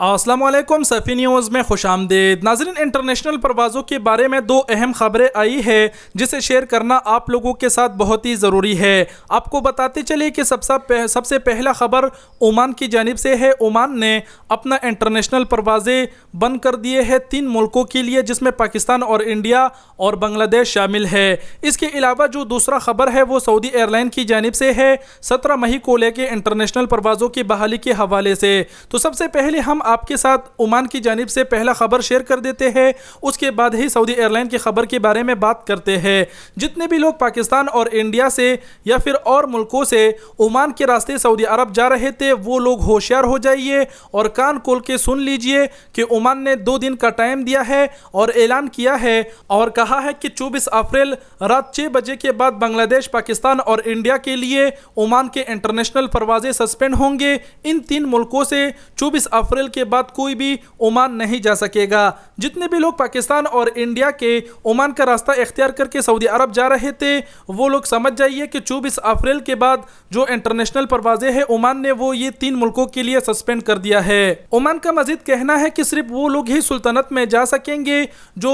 السلام علیکم سفی نیوز میں خوش آمدید ناظرین۔ انٹرنیشنل پروازوں کے بارے میں دو اہم خبریں آئی ہے جسے شیئر کرنا آپ لوگوں کے ساتھ بہت ہی ضروری ہے۔ آپ کو بتاتے چلے کہ سب سے پہلا خبر عمان کی جانب سے ہے۔ عمان نے اپنا انٹرنیشنل پروازیں بند کر دیے ہیں 3 ملکوں کے لیے، جس میں پاکستان اور انڈیا اور بنگلہ دیش شامل ہے۔ اس کے علاوہ جو دوسرا خبر ہے وہ سعودی ایئر لائن کی جانب سے ہے 17 مئی کو لے کے انٹرنیشنل پروازوں کی بحالی کے حوالے سے۔ تو سب سے پہلے ہم آپ کے ساتھ عمان کی جانب سے پہلا خبر شیئر کر دیتے ہیں، اس کے بعد ہی سعودی ایئر لائن کی خبر کے بارے میں بات کرتے ہیں۔ جتنے بھی لوگ پاکستان اور انڈیا سے یا پھر اور ملکوں سے عمان کے راستے سعودی عرب جا رہے تھے، وہ لوگ ہوشیار ہو جائیے اور کان کھول کے سن لیجئے کہ عمان نے 2 دن کا ٹائم دیا ہے اور اعلان کیا ہے اور کہا ہے کہ 24 اپریل رات 6 بجے کے بعد بنگلہ دیش، پاکستان اور انڈیا کے لیے عمان کے انٹرنیشنل پروازیں سسپینڈ ہوں گے۔ ان 3 ملکوں سے 24 اپریل کے بعد کوئی بھی عمان نہیں جا سکے گا۔ جتنے بھی لوگ پاکستان اور انڈیا کے عمان کا راستہ اختیار کر کے سعودی عرب جا رہے تھے، وہ لوگ سمجھ جائیے کہ 24 اپریل کے بعد جو انٹرنیشنل پروازیں ہیں عمان نے وہ یہ 3 ملکوں کے لیے سسپینڈ کر دیا ہے۔ عمان کا مزید کہنا ہے کہ صرف وہ لوگ ہی سلطنت میں جا سکیں گے جو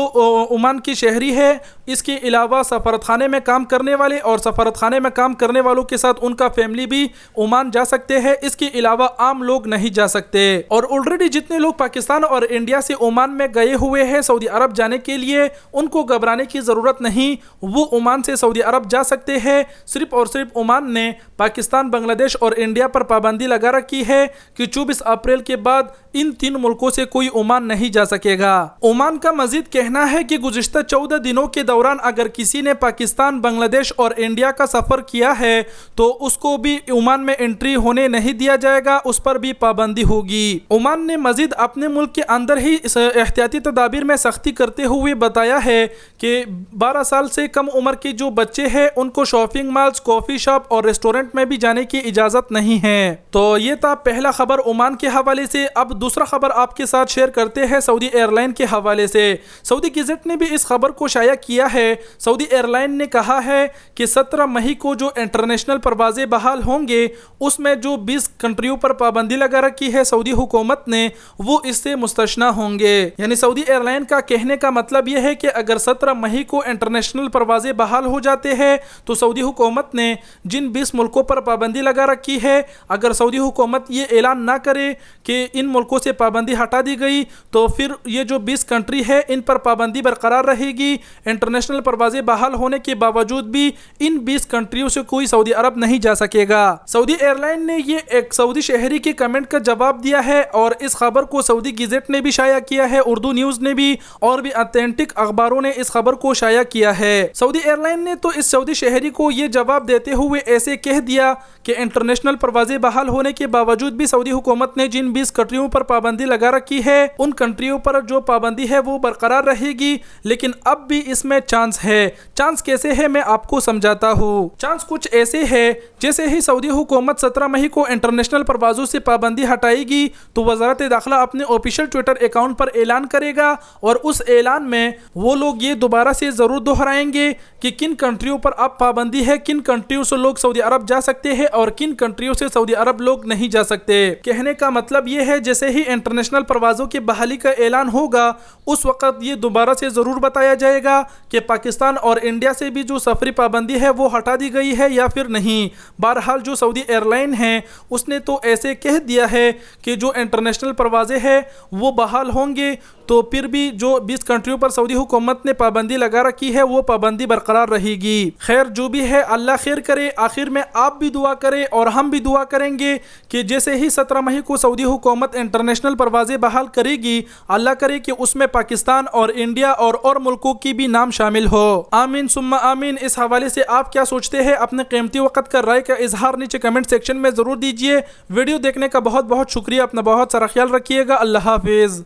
عمان کی شہری ہے۔ اس کے علاوہ سفارت خانے میں کام کرنے والے اور سفارت خانے میں کام کرنے والوں کے ساتھ ان کا فیملی بھی عمان جا سکتے ہیں۔ اس کے علاوہ عام لوگ نہیں جا سکتے۔ اور آلریڈی جتنے لوگ پاکستان اور انڈیا سے عمان میں گئے ہوئے ہیں سعودی عرب جانے کے لیے، ان کو گھبرانے کی ضرورت نہیں، وہ عمان سے سعودی عرب جا سکتے ہیں۔ صرف اور صرف عمان نے پاکستان، بنگلہ دیش اور انڈیا پر پابندی لگا رکھی ہے کہ 24 اپریل کے بعد ان 3 ملکوں سے کوئی عمان نہیں جا سکے گا۔ عمان کا مزید کہنا ہے کہ گزشتہ 14 دنوں کے دوران اگر کسی نے پاکستان، بنگلہ دیش اور انڈیا کا سفر کیا ہے تو اس کو بھی عمان میں انٹری ہونے نہیں دیا جائے گا، اس پر بھی پابندی ہوگی۔ عمان نے مزید اپنے ملک کے اندر ہی احتیاطی تدابیر میں سختی کرتے ہوئے بتایا ہے کہ 12 سال سے کم عمر کے جو بچے ہیں ان کو شاپنگ مالز، کافی شاپ اور ریسٹورنٹ میں بھی جانے کی اجازت نہیں ہے۔ تو یہ تھا پہلا خبر عمان کے حوالے سے۔ اب دوسرا خبر آپ کے ساتھ شیئر کرتے ہیں سعودی ایئر لائن کے حوالے سے۔ سعودی گزٹ نے بھی اس خبر کو شائع کیا ہے۔ سعودی ایئر لائن نے کہا ہے کہ 17 مئی کو جو انٹرنیشنل پروازیں بحال ہوں گے اس میں جو 20 کنٹریوں پر پابندی لگا رکھی ہے سعودی حکومت نے، وہ اس سے مستثنیٰ ہوں گے۔ یعنی سعودی ایئر لائن کا کہنے کا مطلب یہ ہے کہ اگر 17 مئی کو انٹرنیشنل پروازیں بحال ہو جاتے ہیں تو سعودی حکومت نے جن 20 ملکوں پر پابندی لگا رکھی ہے، اگر سعودی حکومت یہ اعلان نہ کرے کہ ان ملکوں سے پابندی ہٹا دی گئی تو پھر یہ جو 20 کنٹری ہے ان پر پابندی برقرار رہے گی۔ انٹرنیشنل پروازیں بحال ہونے کے باوجود بھی ان 20 کنٹریوں سے کوئی سعودی عرب نہیں جا سکے گا۔ سعودی ایئر لائن نے یہ ایک سعودی شہری کے کمنٹ کا جواب دیا ہے اور اس خبر کو سعودی گزٹ نے بھی شائع کیا ہے، اردو نیوز نے بھی، اور بھی اتھینٹک اخباروں نے اس خبر کو شائع کیا ہے۔ سعودی ایئر لائن نے تو اس سعودی شہری کو یہ جواب دیتے ہوئے ایسے کہہ دیا کہ انٹرنیشنل پروازیں بحال ہونے کے باوجود بھی سعودی حکومت نے جن 20 کنٹریوں پر پابندی لگا رکھی ہے ان کنٹریوں پر جو پابندی ہے وہ برقرار رہے گی، لیکن اب بھی اس میں چانس ہے۔ چانس کیسے ہے میں آپ کو سمجھاتا ہوں۔ چانس کچھ ایسے ہے جیسے ہی سعودی حکومت 17 مئی کو انٹرنیشنل پروازوں سے پابندی ہٹائے گی تو وزارت داخلہ اپنے آفیشیل ٹویٹر اکاؤنٹ پر اعلان کرے گا اور اس اعلان میں وہ لوگ یہ دوبارہ سے ضرور دہرائیں گے کہ کن کنٹریوں پر اب پابندی ہے، کن کنٹریوں سے لوگ سعودی عرب جا سکتے ہیں اور کن کنٹریوں سے سعودی عرب لوگ نہیں جا سکتے۔ کہنے کا مطلب یہ ہے جیسے ہی انٹرنیشنل پروازوں کی بحالی کا اعلان ہوگا اس وقت یہ دوبارہ سے ضرور بتایا جائے گا کہ پاکستان اور انڈیا سے بھی جو سفری پابندی ہے وہ ہٹا دی گئی ہے یا پھر نہیں۔ بہرحال جو سعودی ایئر لائن ہے اس نے تو ایسے کہہ دیا ہے کہ جو انٹرنیشنل پروازیں ہیں وہ بحال ہوں گے تو پھر بھی جو 20 کنٹریوں پر سعودی حکومت نے پابندی لگا رکھی ہے وہ پابندی برقرار رہے گی۔ خیر جو بھی ہے اللہ خیر کرے۔ آخر میں آپ بھی دعا کریں اور ہم بھی دعا کریں گے کہ جیسے ہی 17 مئی کو سعودی حکومت انٹرنیشنل پروازیں بحال کرے گی، اللہ کرے کہ اس میں پاکستان اور انڈیا اور ملکوں کی بھی نام شامل ہو۔ آمین ثم آمین۔ اس حوالے سے آپ کیا سوچتے ہیں؟ اپنے قیمتی وقت کا رائے کا اظہار نیچے کمنٹ سیکشن میں ضرور دیجیے۔ ویڈیو دیکھنے کا بہت بہت شکریہ۔ اپنا بہت سارا خیال رکھیے گا۔ اللہ حافظ۔